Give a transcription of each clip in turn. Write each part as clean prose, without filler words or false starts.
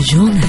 journal.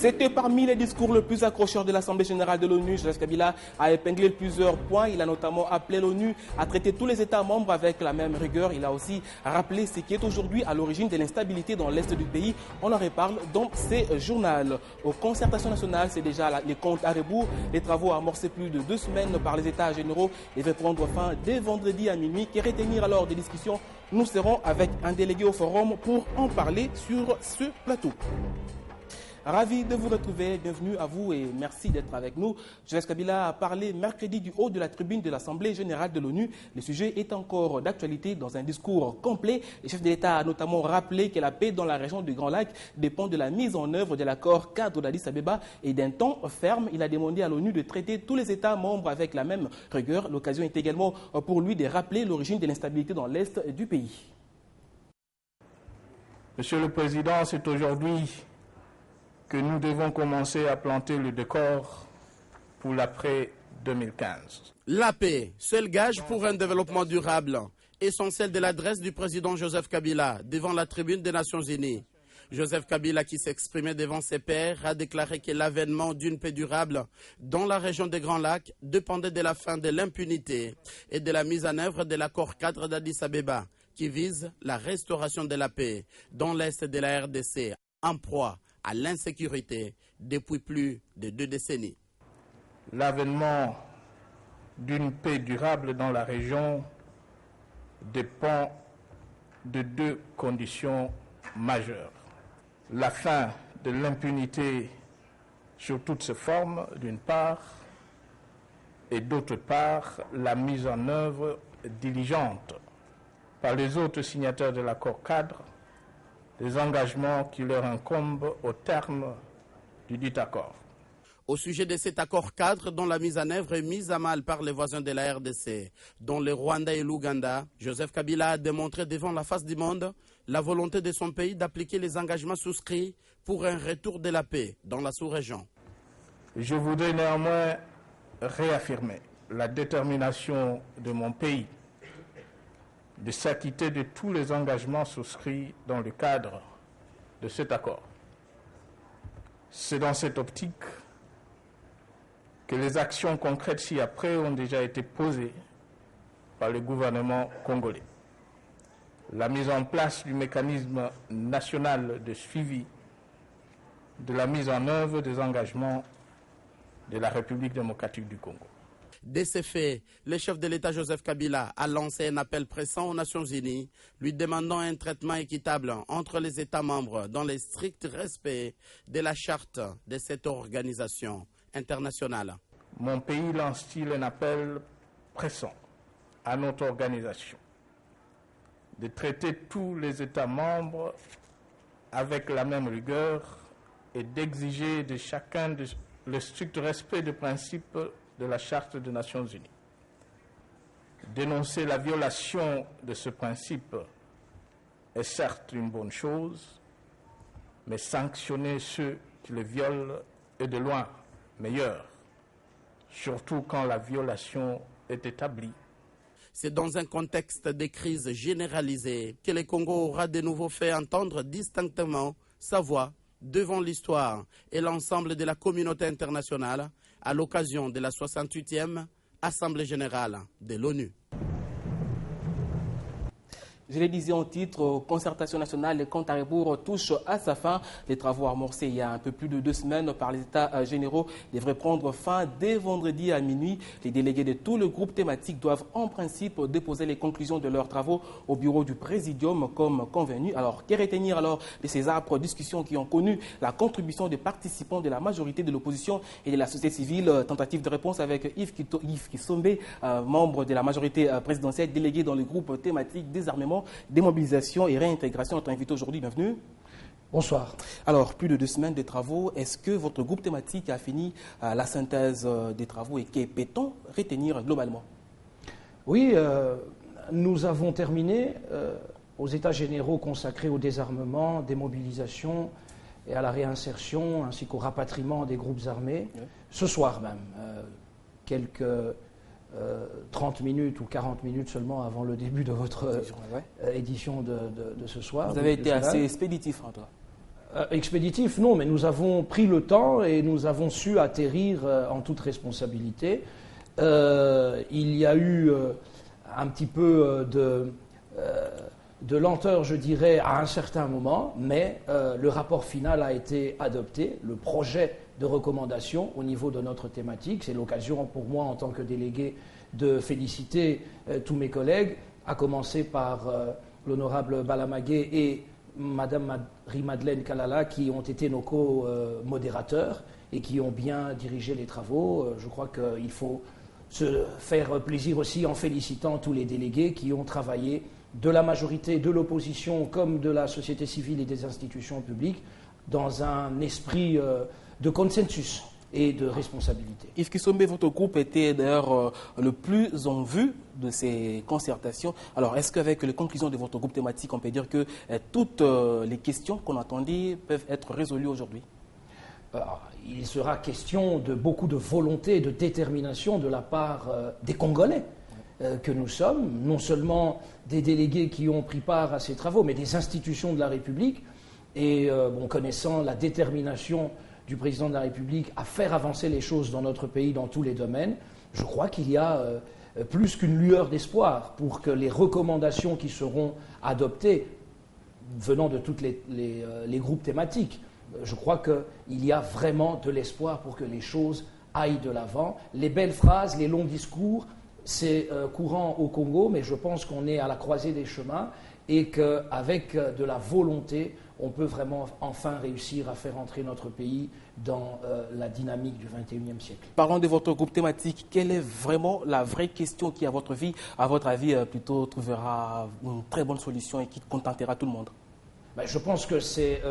C'était parmi les discours les plus accrocheurs de l'Assemblée générale de l'ONU. Joseph Kabila a épinglé plusieurs points. Il a notamment appelé l'ONU à traiter tous les États membres avec la même rigueur. Il a aussi rappelé ce qui est aujourd'hui à l'origine de l'instabilité dans l'Est du pays. On en reparle dans ces journaux. Aux concertations nationales, c'est déjà les comptes à rebours. Les travaux amorcés plus de 2 semaines par les États généraux devaient prendre fin dès vendredi à minuit. Que retenir alors des discussions? Nous serons avec un délégué au forum pour en parler sur ce plateau. Ravi de vous retrouver, bienvenue à vous et merci d'être avec nous. Joseph Kabila a parlé mercredi du haut de la tribune de l'Assemblée générale de l'ONU. Le sujet est encore d'actualité dans un discours complet. Le chef de l'État a notamment rappelé que la paix dans la région du Grand Lac dépend de la mise en œuvre de l'accord cadre d'Addis Abeba et d'un temps ferme. Il a demandé à l'ONU de traiter tous les États membres avec la même rigueur. L'occasion est également pour lui de rappeler l'origine de l'instabilité dans l'Est du pays. Monsieur le Président, c'est aujourd'hui que nous devons commencer à planter le décor pour l'après-2015. La paix, seul gage pour un développement durable, essentiel de l'adresse du président Joseph Kabila devant la tribune des Nations Unies. Joseph Kabila, qui s'exprimait devant ses pairs, a déclaré que l'avènement d'une paix durable dans la région des Grands Lacs dépendait de la fin de l'impunité et de la mise en œuvre de l'accord cadre d'Addis Abeba, qui vise la restauration de la paix dans l'est de la RDC, en proie à l'insécurité depuis plus de 2 décennies. L'avènement d'une paix durable dans la région dépend de 2 conditions majeures. La fin de l'impunité sous toutes ses formes, d'une part, et d'autre part, la mise en œuvre diligente par les autres signataires de l'accord cadre des engagements qui leur incombent au terme du dit accord. Au sujet de cet accord cadre dont la mise en œuvre est mise à mal par les voisins de la RDC, dont le Rwanda et l'Ouganda, Joseph Kabila a démontré devant la face du monde la volonté de son pays d'appliquer les engagements souscrits pour un retour de la paix dans la sous-région. Je voudrais néanmoins réaffirmer la détermination de mon pays de s'acquitter de tous les engagements souscrits dans le cadre de cet accord. C'est dans cette optique que les actions concrètes ci-après ont déjà été posées par le gouvernement congolais. La mise en place du mécanisme national de suivi de la mise en œuvre des engagements de la République démocratique du Congo. De ces faits, le chef de l'État Joseph Kabila a lancé un appel pressant aux Nations Unies, lui demandant un traitement équitable entre les États membres dans le strict respect de la charte de cette organisation internationale. Mon pays lance-t-il un appel pressant à notre organisation de traiter tous les États membres avec la même rigueur et d'exiger de chacun le strict respect des principes de la Charte des Nations Unies. Dénoncer la violation de ce principe est certes une bonne chose, mais sanctionner ceux qui le violent est de loin meilleur, surtout quand la violation est établie. C'est dans un contexte de crise généralisée que le Congo aura de nouveau fait entendre distinctement sa voix devant l'histoire et l'ensemble de la communauté internationale à l'occasion de la 68e Assemblée générale de l'ONU. Je l'ai dit en titre, concertation nationale, les comptes à rebours touchent à sa fin. Les travaux amorcés il y a un peu plus de 2 semaines par les États généraux devraient prendre fin dès vendredi à minuit. Les délégués de tous les groupes thématiques doivent en principe déposer les conclusions de leurs travaux au bureau du Présidium comme convenu. Alors, que retenir alors de ces âpres discussions qui ont connu la contribution des participants de la majorité de l'opposition et de la société civile? Tentative de réponse avec Yves Kisombe, membre de la majorité présidentielle, délégué dans le groupe thématique désarmement, démobilisation et réintégration. Notre invité aujourd'hui, bienvenue. Bonsoir. Alors, plus de 2 semaines de travaux. Est-ce que votre groupe thématique a fini la synthèse des travaux et que peut-on retenir globalement? Oui, nous avons terminé aux États généraux consacrés au désarmement, démobilisation et à la réinsertion, ainsi qu'au rapatriement des groupes armés. Oui. Ce soir même, quelques 30 minutes ou 40 minutes seulement avant le début de votre édition de ce soir. Vous avez été assez expéditif, Antoine. Expéditif, non, mais nous avons pris le temps et nous avons su atterrir en toute responsabilité. Il y a eu un petit peu de lenteur, je dirais, à un certain moment, mais le rapport final a été adopté, le projet de recommandation au niveau de notre thématique. C'est l'occasion pour moi, en tant que délégué, de féliciter tous mes collègues, à commencer par l'honorable Balamagué et Madame Marie-Madeleine Kalala, qui ont été nos co-modérateurs et qui ont bien dirigé les travaux. Je crois qu'il faut se faire plaisir aussi en félicitant tous les délégués qui ont travaillé de la majorité, de l'opposition, comme de la société civile et des institutions publiques, dans un esprit de consensus et de responsabilité. Yves Kisombe, votre groupe était d'ailleurs le plus en vue de ces concertations. Alors, est-ce qu'avec les conclusions de votre groupe thématique, on peut dire que toutes les questions qu'on attendait peuvent être résolues aujourd'hui? Il sera question de beaucoup de volonté et de détermination de la part des Congolais que nous sommes, non seulement des délégués qui ont pris part à ces travaux, mais des institutions de la République. Et connaissant la détermination du président de la République à faire avancer les choses dans notre pays dans tous les domaines, je crois qu'il y a plus qu'une lueur d'espoir pour que les recommandations qui seront adoptées venant de tous les groupes thématiques, je crois qu'il y a vraiment de l'espoir pour que les choses aillent de l'avant. Les belles phrases, les longs discours, c'est courant au Congo, mais je pense qu'on est à la croisée des chemins et qu'avec de la volonté, on peut vraiment enfin réussir à faire entrer notre pays dans la dynamique du XXIe siècle. Parlons de votre groupe thématique. Quelle est vraiment la vraie question qui, à votre avis, plutôt trouvera une très bonne solution et qui contentera tout le monde? Je pense que c'est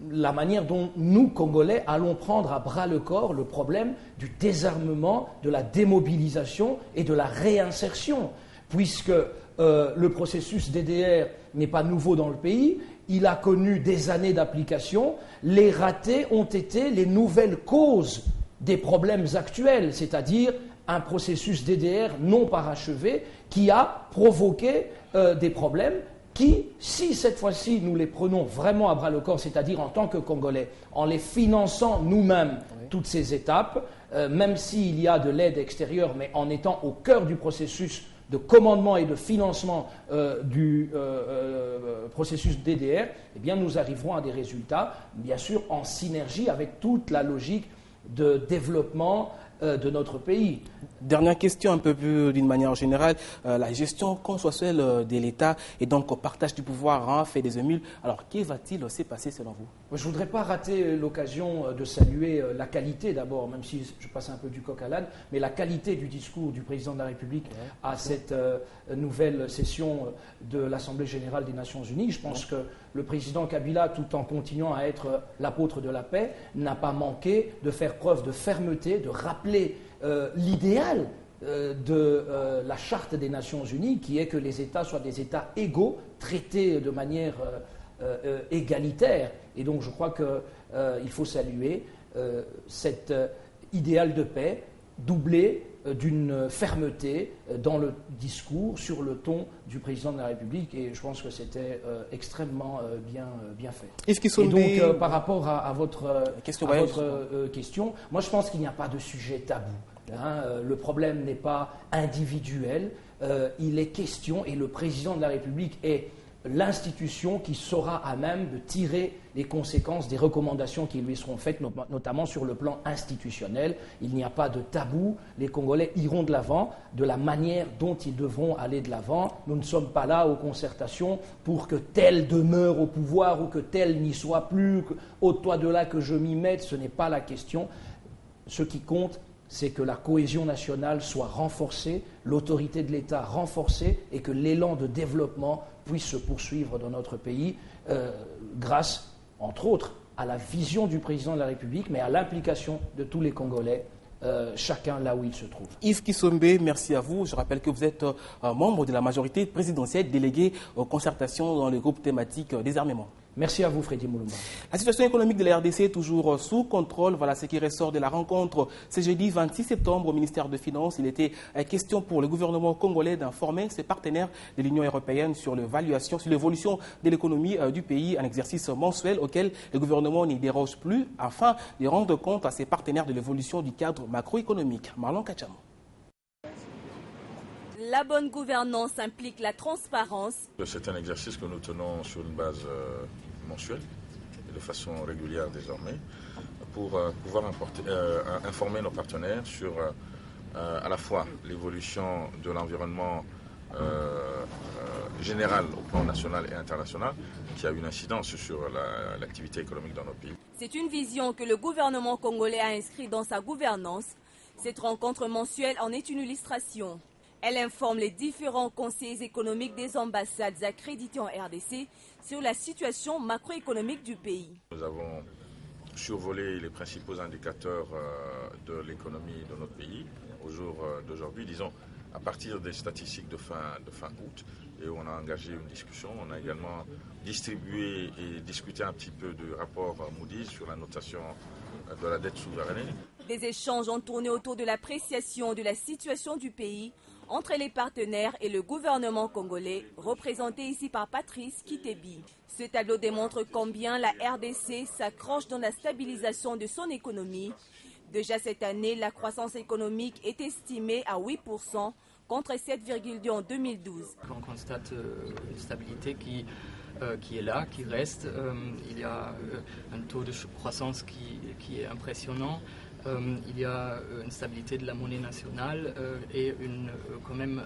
la manière dont nous, Congolais, allons prendre à bras-le-corps le problème du désarmement, de la démobilisation et de la réinsertion, puisque le processus DDR n'est pas nouveau dans le pays. Il a connu des années d'application. Les ratés ont été les nouvelles causes des problèmes actuels, c'est-à-dire un processus DDR non parachevé qui a provoqué des problèmes qui, si cette fois-ci nous les prenons vraiment à bras-le-corps, c'est-à-dire en tant que Congolais, en les finançant nous-mêmes, toutes ces étapes, même s'il y a de l'aide extérieure, mais en étant au cœur du processus de commandement et de financement du processus DDR, eh bien nous arriverons à des résultats, bien sûr en synergie avec toute la logique de développement de notre pays. Dernière question, un peu plus d'une manière générale. La gestion consensuelle de l'État et donc au partage du pouvoir fait des émules. Alors, que va-t-il se passer selon vous? Je ne voudrais pas rater l'occasion de saluer la qualité d'abord, même si je passe un peu du coq à l'âne, mais la qualité du discours du président de la République à cette nouvelle session de l'Assemblée générale des Nations Unies. Je pense que le président Kabila, tout en continuant à être l'apôtre de la paix, n'a pas manqué de faire preuve de fermeté, de rappeler l'idéal de la Charte des Nations Unies, qui est que les États soient des États égaux, traités de manière égalitaire. Et donc je crois qu'il faut saluer cet idéal de paix, doublé d'une fermeté dans le discours, sur le ton du président de la République, et je pense que c'était extrêmement bien fait. Et donc, par rapport à votre question, moi je pense qu'il n'y a pas de sujet tabou Le problème n'est pas individuel, il est question, et le président de la République est l'institution qui sera à même de tirer les conséquences des recommandations qui lui seront faites, notamment sur le plan institutionnel. Il n'y a pas de tabou, les Congolais iront de l'avant de la manière dont ils devront aller de l'avant. Nous ne sommes pas là aux concertations pour que tel demeure au pouvoir ou que tel n'y soit plus, ôte-toi de là que je m'y mette, ce n'est pas la question. Ce qui compte, c'est que la cohésion nationale soit renforcée, l'autorité de l'État renforcée et que l'élan de développement puisse se poursuivre dans notre pays grâce, entre autres, à la vision du président de la République, mais à l'implication de tous les Congolais, chacun là où il se trouve. Yves Kissombe, merci à vous. Je rappelle que vous êtes membre de la majorité présidentielle déléguée aux concertations dans le groupe thématique désarmement. Merci à vous, Freddy Moulumba. La situation économique de la RDC est toujours sous contrôle. Voilà ce qui ressort de la rencontre ce jeudi 26 septembre au ministère des Finances. Il était question pour le gouvernement congolais d'informer ses partenaires de l'Union européenne sur l'évaluation, sur l'évolution de l'économie du pays, un exercice mensuel auquel le gouvernement n'y déroge plus afin de rendre compte à ses partenaires de l'évolution du cadre macroéconomique. Marlon Kachamo. La bonne gouvernance implique la transparence. C'est un exercice que nous tenons sur une base mensuelle et de façon régulière désormais pour pouvoir informer nos partenaires sur à la fois l'évolution de l'environnement général au plan national et international qui a une incidence sur l'activité économique dans nos pays. C'est une vision que le gouvernement congolais a inscrite dans sa gouvernance. Cette rencontre mensuelle en est une illustration. Elle informe les différents conseillers économiques des ambassades accréditées en RDC sur la situation macroéconomique du pays. Nous avons survolé les principaux indicateurs de l'économie de notre pays au jour d'aujourd'hui, disons à partir des statistiques de fin août, et on a engagé une discussion. On a également distribué et discuté un petit peu du rapport Moody's sur la notation de la dette souveraine. Des échanges ont tourné autour de l'appréciation de la situation du pays entre les partenaires et le gouvernement congolais, représenté ici par Patrice Kitebi. Ce tableau démontre combien la RDC s'accroche dans la stabilisation de son économie. Déjà cette année, la croissance économique est estimée à 8% contre 7,2 en 2012. On constate une stabilité qui est là, qui reste. Il y a un taux de croissance qui est impressionnant. Il y a une stabilité de la monnaie nationale et quand même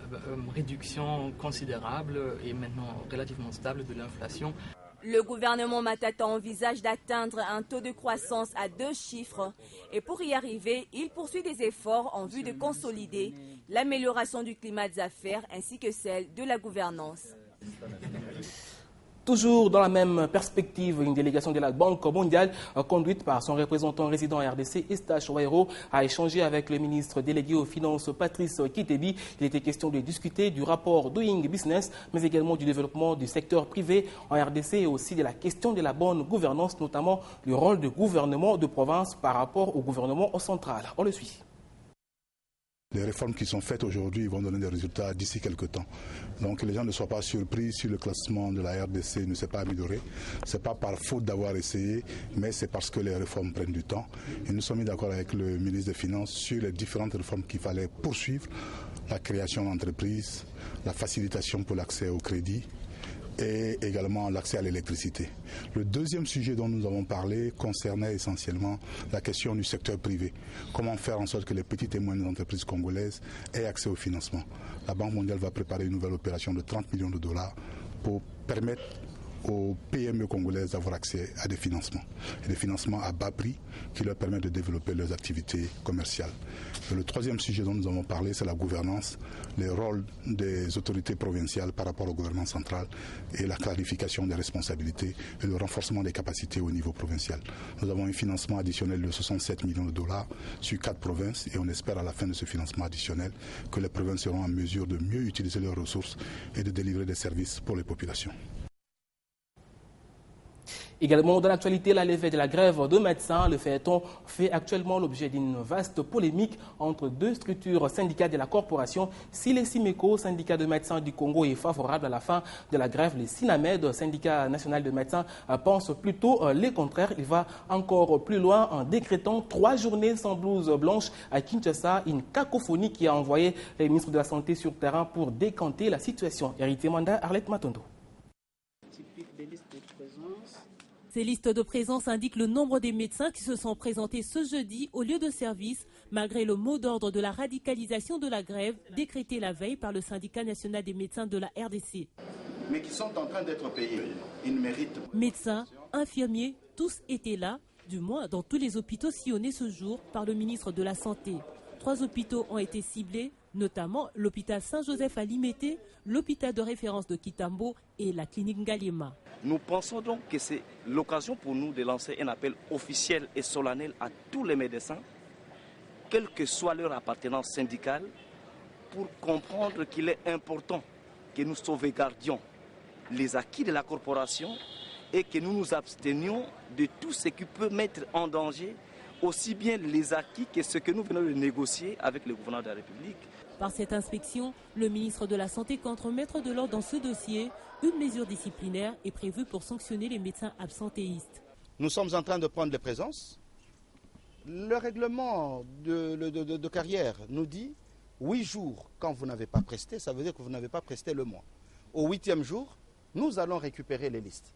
réduction considérable et maintenant relativement stable de l'inflation. Le gouvernement Matata envisage d'atteindre un taux de croissance à 2 chiffres et pour y arriver, il poursuit des efforts en vue de consolider l'amélioration du climat des affaires ainsi que celle de la gouvernance. Toujours dans la même perspective, une délégation de la Banque mondiale conduite par son représentant résident à RDC, Eustache Wairo, a échangé avec le ministre délégué aux Finances, Patrice Kitebi. Il était question de discuter du rapport Doing Business, mais également du développement du secteur privé en RDC et aussi de la question de la bonne gouvernance, notamment le rôle du gouvernement de province par rapport au gouvernement central. On le suit. Les réformes qui sont faites aujourd'hui vont donner des résultats d'ici quelques temps. Donc les gens ne soient pas surpris si le classement de la RDC ne s'est pas amélioré. Ce n'est pas par faute d'avoir essayé, mais c'est parce que les réformes prennent du temps. Et nous sommes mis d'accord avec le ministre des Finances sur les différentes réformes qu'il fallait poursuivre. La création d'entreprises, la facilitation pour l'accès au crédit et également l'accès à l'électricité. Le deuxième sujet dont nous avons parlé concernait essentiellement la question du secteur privé. Comment faire en sorte que les petites et moyennes entreprises congolaises aient accès au financement. La Banque mondiale va préparer une nouvelle opération de 30 millions de dollars pour permettre aux PME congolaises d'avoir accès à des financements. Et des financements à bas prix qui leur permettent de développer leurs activités commerciales. Et le troisième sujet dont nous avons parlé, c'est la gouvernance, les rôles des autorités provinciales par rapport au gouvernement central et la clarification des responsabilités et le renforcement des capacités au niveau provincial. Nous avons un financement additionnel de 67 millions de dollars sur 4 provinces et on espère à la fin de ce financement additionnel que les provinces seront en mesure de mieux utiliser leurs ressources et de délivrer des services pour les populations. Également dans l'actualité, la levée de la grève de médecins, le feuilleton fait actuellement l'objet d'une vaste polémique entre deux structures syndicales de la corporation. Si les SIMECO, syndicat de médecins du Congo, est favorable à la fin de la grève, les SINAMED, syndicat national de médecins, pensent plutôt le contraire. Il va encore plus loin en décrétant 3 journées sans blouse blanche à Kinshasa, une cacophonie qui a envoyé les ministres de la Santé sur terrain pour décanter la situation. Héritier Manda, Arlette Matondo. Ces listes de présence indiquent le nombre des médecins qui se sont présentés ce jeudi au lieu de service, malgré le mot d'ordre de la radicalisation de la grève décrétée la veille par le syndicat national des médecins de la RDC. Mais qui sont en train d'être payés. Ils méritent. Médecins, infirmiers, tous étaient là, du moins dans tous les hôpitaux sillonnés ce jour par le ministre de la Santé. 3 hôpitaux ont été ciblés, notamment l'hôpital Saint-Joseph à Limété, l'hôpital de référence de Kitambo et la clinique Ngaliema. Nous pensons donc que c'est l'occasion pour nous de lancer un appel officiel et solennel à tous les médecins, quelle que soit leur appartenance syndicale, pour comprendre qu'il est important que nous sauvegardions les acquis de la corporation et que nous nous abstenions de tout ce qui peut mettre en danger aussi bien les acquis que ce que nous venons de négocier avec le gouvernement de la République. Par cette inspection, le ministre de la Santé compte remettre de l'ordre dans ce dossier. Une mesure disciplinaire est prévue pour sanctionner les médecins absentéistes. Nous sommes en train de prendre les présences. Le règlement de carrière nous dit 8 jours quand vous n'avez pas presté, ça veut dire que vous n'avez pas presté le mois. Au 8e jour, nous allons récupérer les listes.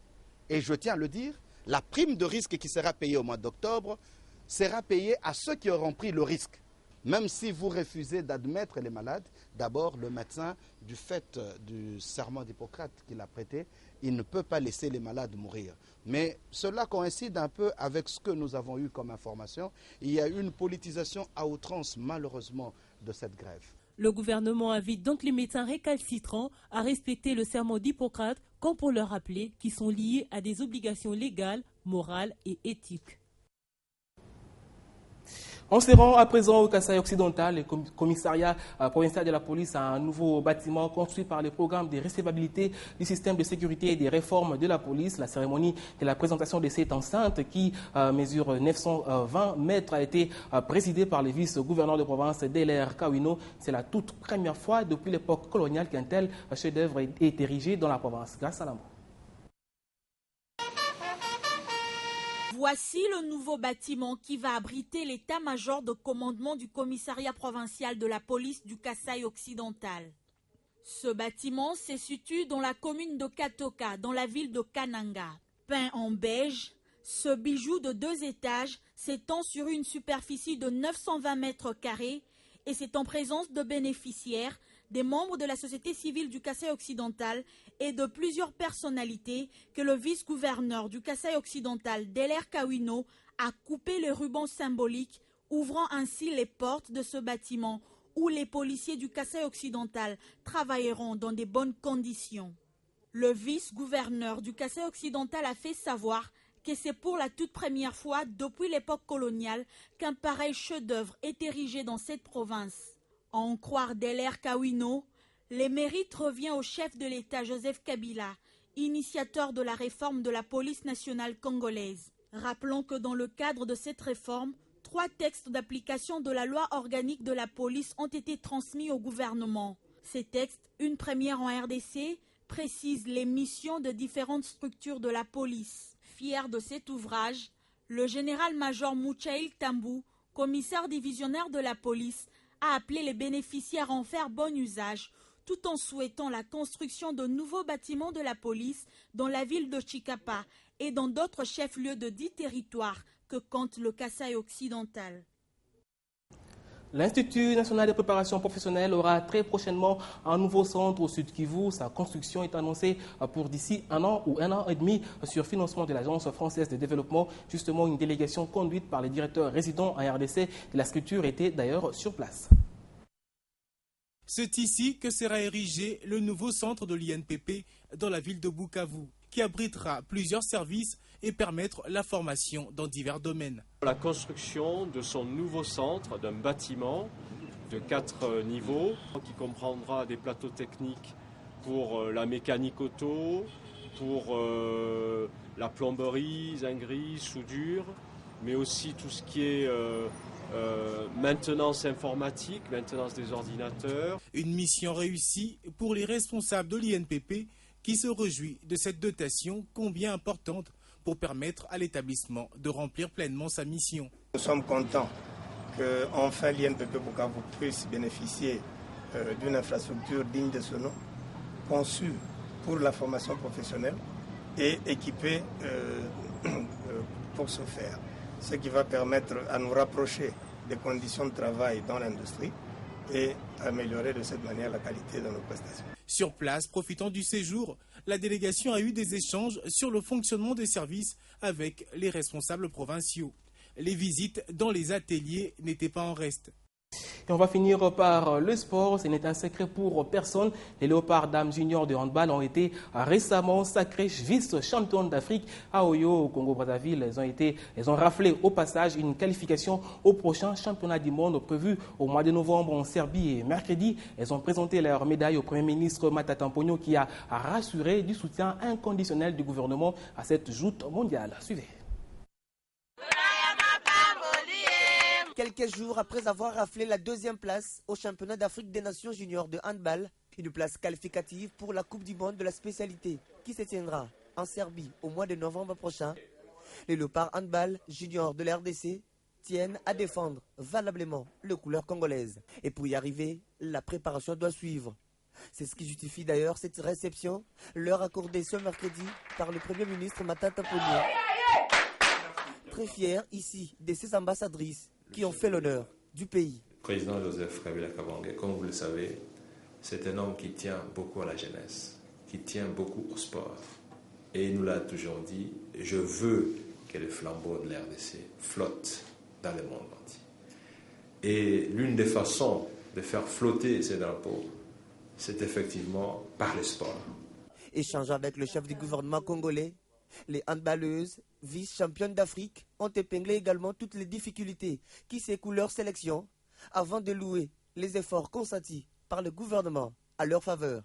Et je tiens à le dire, la prime de risque qui sera payée au mois d'octobre sera payée à ceux qui auront pris le risque. Même si vous refusez d'admettre les malades, d'abord le médecin, du fait du serment d'Hippocrate qu'il a prêté, il ne peut pas laisser les malades mourir. Mais cela coïncide un peu avec ce que nous avons eu comme information. Il y a eu une politisation à outrance, malheureusement, de cette grève. Le gouvernement invite donc les médecins récalcitrants à respecter le serment d'Hippocrate, comme pour leur rappeler qu'ils sont liés à des obligations légales, morales et éthiques. On se rend à présent au Kasaï occidental. Le commissariat provincial de la police a un nouveau bâtiment construit par le programme de recevabilité du système de sécurité et des réformes de la police. La cérémonie de la présentation de cette enceinte qui mesure 920 mètres a été présidée par le vice-gouverneur de province Delaire Kawino. C'est la toute première fois depuis l'époque coloniale qu'un tel chef-d'œuvre est érigé dans la province. Grâce à l'amour. Voici le nouveau bâtiment qui va abriter l'état-major de commandement du commissariat provincial de la police du Kasaï occidental. Ce bâtiment se situe dans la commune de Katoka, dans la ville de Kananga. Peint en beige, ce bijou de 2 étages s'étend sur une superficie de 920 mètres carrés et c'est en présence de bénéficiaires, des membres de la société civile du Kasaï occidental et de plusieurs personnalités que le vice-gouverneur du Kasaï occidental, Delaire Kawino, a coupé le ruban symbolique, ouvrant ainsi les portes de ce bâtiment où les policiers du Kasaï occidental travailleront dans de bonnes conditions. Le vice-gouverneur du Kasaï occidental a fait savoir que c'est pour la toute première fois depuis l'époque coloniale qu'un pareil chef-d'œuvre est érigé dans cette province. À en croire Delaire Kawino, les mérites revient au chef de l'État Joseph Kabila, initiateur de la réforme de la police nationale congolaise. Rappelons que dans le cadre de cette réforme, 3 textes d'application de la loi organique de la police ont été transmis au gouvernement. Ces textes, une première en RDC, précisent les missions de différentes structures de la police. Fier de cet ouvrage, le général-major Mouchaïl Tambou, commissaire divisionnaire de la police, a appelé les bénéficiaires à en faire bon usage, tout en souhaitant la construction de nouveaux bâtiments de la police dans la ville de Chikapa et dans d'autres chefs-lieux de 10 territoires que compte le Kasaï occidental. L'Institut national de préparation professionnelle aura très prochainement un nouveau centre au Sud Kivu. Sa construction est annoncée pour d'ici 1 an ou 1 an et demi sur financement de l'Agence française de développement. Justement, une délégation conduite par les directeurs résidents en RDC de la structure était d'ailleurs sur place. C'est ici que sera érigé le nouveau centre de l'INPP dans la ville de Bukavu, qui abritera plusieurs services et permettre la formation dans divers domaines. La construction de son nouveau centre, d'un bâtiment de 4 niveaux, qui comprendra des plateaux techniques pour la mécanique auto, pour la plomberie, zinguerie, soudure, mais aussi tout ce qui est maintenance informatique, maintenance des ordinateurs. Une mission réussie pour les responsables de l'INPP qui se réjouit de cette dotation combien importante pour permettre à l'établissement de remplir pleinement sa mission. Nous sommes contents qu'enfin l'INPP Bukavu puisse bénéficier d'une infrastructure digne de ce nom, conçue pour la formation professionnelle et équipée pour ce faire. Ce qui va permettre à nous rapprocher des conditions de travail dans l'industrie et améliorer de cette manière la qualité de nos prestations. Sur place, profitant du séjour, la délégation a eu des échanges sur le fonctionnement des services avec les responsables provinciaux. Les visites dans les ateliers n'étaient pas en reste. Et on va finir par le sport. Ce n'est un secret pour personne. Les Léopards Dames Juniors de handball ont été récemment sacrés vice-championnes d'Afrique à Oyo, au Congo-Brazzaville. Elles ont raflé au passage une qualification au prochain championnat du monde prévu au mois de novembre en Serbie. Et mercredi, elles ont présenté leur médaille au Premier ministre Matata Mponyo qui a rassuré du soutien inconditionnel du gouvernement à cette joute mondiale. Suivez. Quelques jours après avoir raflé la deuxième place au championnat d'Afrique des Nations juniors de handball, une place qualificative pour la Coupe du monde de la spécialité qui se tiendra en Serbie au mois de novembre prochain, les Léopards handball juniors de la RDC tiennent à défendre valablement les couleurs congolaises. Et pour y arriver, la préparation doit suivre. C'est ce qui justifie d'ailleurs cette réception leur accordée ce mercredi par le Premier ministre Matata Mponyo. Très fier ici de ses ambassadrices qui ont fait l'honneur du pays. Le président Joseph Kabila Kabange, comme vous le savez, c'est un homme qui tient beaucoup à la jeunesse, qui tient beaucoup au sport. Et il nous l'a toujours dit, je veux que le flambeau de l'RDC flotte dans le monde entier. Et l'une des façons de faire flotter ces drapeaux, c'est effectivement par le sport. Échangeant avec le chef du gouvernement congolais, les handballeuses, vice-championnes d'Afrique, ont épinglé également toutes les difficultés qui secouent leur sélection avant de louer les efforts consentis par le gouvernement à leur faveur.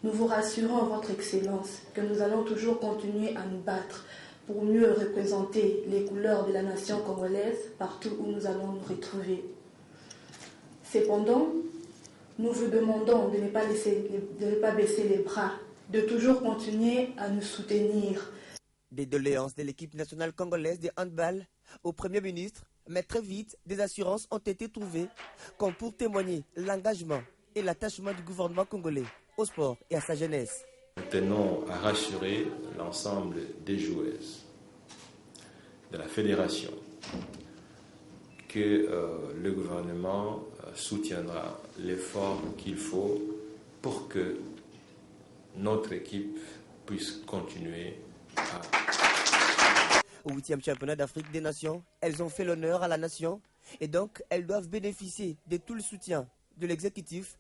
Nous vous rassurons, Votre Excellence, que nous allons toujours continuer à nous battre pour mieux représenter les couleurs de la nation congolaise partout où nous allons nous retrouver. Cependant, nous vous demandons de ne pas baisser les bras, de toujours continuer à nous soutenir. Des doléances de l'équipe nationale congolaise de handball au Premier ministre, mais très vite, des assurances ont été trouvées comme pour témoigner l'engagement et l'attachement du gouvernement congolais au sport et à sa jeunesse. Nous tenons à rassurer l'ensemble des joueuses de la fédération que le gouvernement soutiendra l'effort qu'il faut pour que notre équipe puisse continuer Au 8e championnat d'Afrique des Nations, elles ont fait l'honneur à la nation et donc elles doivent bénéficier de tout le soutien de l'exécutif.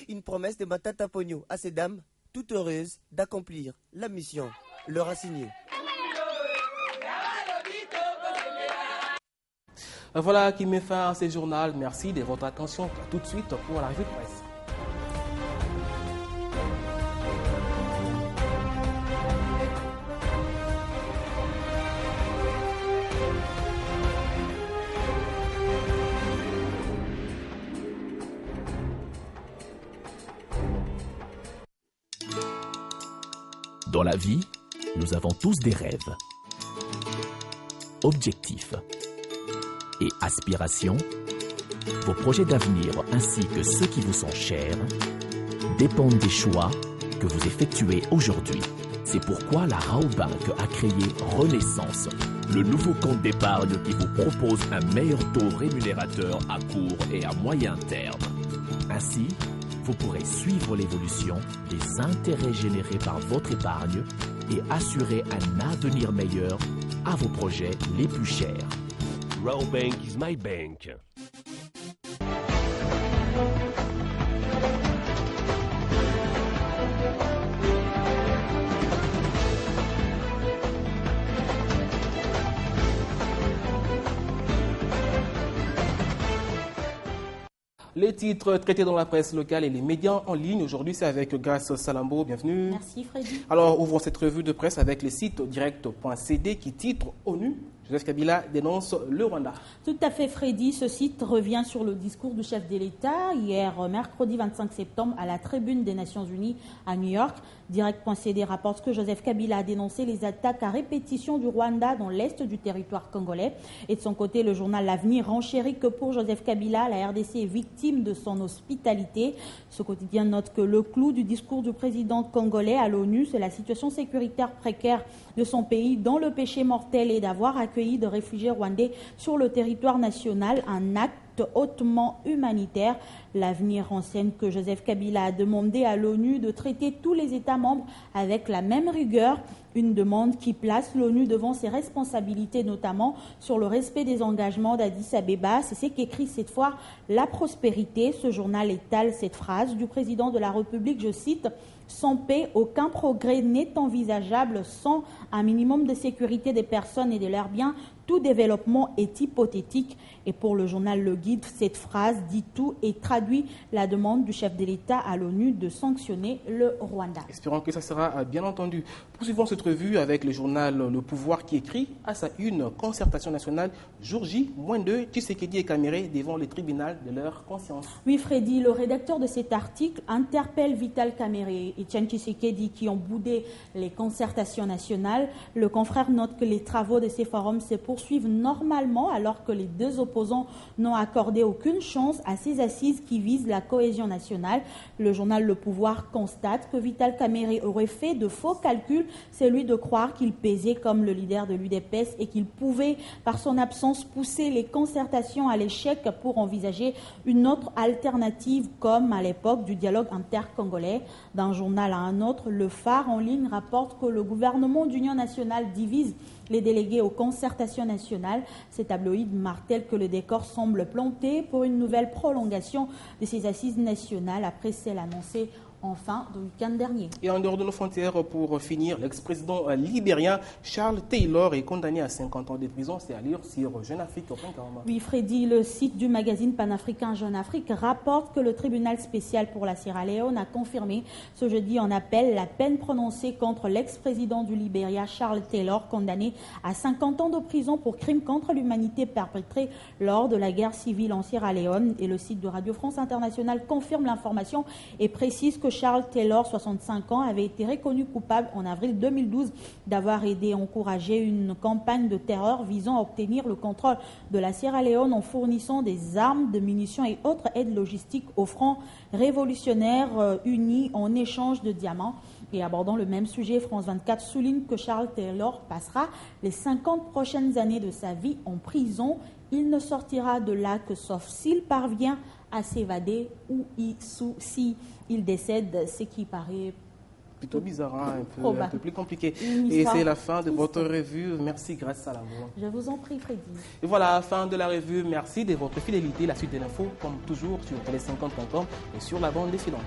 Une promesse de Matata Mponyo à ces dames, toutes heureuses d'accomplir la mission leur assignée. Voilà qui met fin à ce journal. Merci de votre attention. À tout de suite pour la revue de presse. Dans la vie, nous avons tous des rêves, objectifs et aspirations. Vos projets d'avenir ainsi que ceux qui vous sont chers dépendent des choix que vous effectuez aujourd'hui. C'est pourquoi la Rabobank a créé Renaissance, le nouveau compte d'épargne qui vous propose un meilleur taux rémunérateur à court et à moyen terme. Ainsi, vous pourrez suivre l'évolution des intérêts générés par votre épargne et assurer un avenir meilleur à vos projets les plus chers. Rabobank is my bank. Les titres traités dans la presse locale et les médias en ligne. Aujourd'hui, c'est avec Grace Salambo. Bienvenue. Merci Freddy. Alors, ouvrons cette revue de presse avec le site direct.cd qui titre ONU. Joseph Kabila dénonce le Rwanda. Tout à fait Freddy, ce site revient sur le discours du chef de l'État hier mercredi 25 septembre à la tribune des Nations Unies à New York. Direct.cd rapporte que Joseph Kabila a dénoncé les attaques à répétition du Rwanda dans l'est du territoire congolais. Et de son côté, le journal L'Avenir renchérit que pour Joseph Kabila, la RDC est victime de son hospitalité. Ce quotidien note que le clou du discours du président congolais à l'ONU, c'est la situation sécuritaire précaire de son pays, dont le péché mortel est d'avoir accueilli de réfugiés rwandais sur le territoire national, un acte hautement humanitaire. L'Avenir renseigne que Joseph Kabila a demandé à l'ONU de traiter tous les États membres avec la même rigueur, une demande qui place l'ONU devant ses responsabilités, notamment sur le respect des engagements d'Addis Abeba. C'est ce qu'écrit cette fois La Prospérité. Ce journal étale cette phrase du président de la République, je cite: « Sans paix, aucun progrès n'est envisageable. Sans un minimum de sécurité des personnes et de leurs biens, tout développement est hypothétique. » Et pour le journal Le Guide, cette phrase dit tout et traduit la demande du chef de l'État à l'ONU de sanctionner le Rwanda. Espérons que ça sera bien entendu. Poursuivons cette revue avec le journal Le Pouvoir qui écrit à sa une: concertation nationale, jour J, -2, Tshisekedi et Kamere devant le tribunal de leur conscience. Oui Freddy, le rédacteur de cet article interpelle Vital Kamere et Etienne Tshisekedi qui ont boudé les concertations nationales. Le confrère note que les travaux de ces forums se poursuivent normalement alors que les deux opposants n'ont accordé aucune chance à ces assises qui visent la cohésion nationale. Le journal Le Pouvoir constate que Vital Kamere aurait fait de faux calculs, celui de croire qu'il pesait comme le leader de l'UDPS et qu'il pouvait, par son absence, pousser les concertations à l'échec pour envisager une autre alternative comme à l'époque du dialogue intercongolais. D'un journal à un autre, Le Phare en ligne rapporte que le gouvernement d'union nationale divise les délégués aux concertations nationales. Ces tabloïds martèlent que le décor semble planté pour une nouvelle prolongation de ces assises nationales après celle annoncée en fin de week-end dernier. Et en dehors de nos frontières, pour finir, l'ex-président libérien Charles Taylor est condamné à 50 ans de prison. C'est à lire sur JeuneAfrique.com. Oui, Freddy, le site du magazine panafricain Jeune Afrique rapporte que le tribunal spécial pour la Sierra Leone a confirmé ce jeudi en appel la peine prononcée contre l'ex-président du Libéria Charles Taylor, condamné à 50 ans de prison pour crimes contre l'humanité perpétrés lors de la guerre civile en Sierra Leone. Et le site de Radio France Internationale confirme l'information et précise que Charles Taylor, 65 ans, avait été reconnu coupable en avril 2012 d'avoir aidé et encouragé une campagne de terreur visant à obtenir le contrôle de la Sierra Leone en fournissant des armes, de munitions et autres aides logistiques aux Front révolutionnaire unis en échange de diamants. Et abordant le même sujet, France 24 souligne que Charles Taylor passera les 50 prochaines années de sa vie en prison. Il ne sortira de là que sauf s'il parvient à s'évader ou si il décède, ce qui paraît plutôt bizarre, hein, un peu plus compliqué. Et c'est la fin de votre revue. Merci, Grace Salambo. Je vous en prie, Freddy. Et voilà, fin de la revue. Merci de votre fidélité. La suite de l'info, comme toujours, sur télé50.com et sur la bande défilante.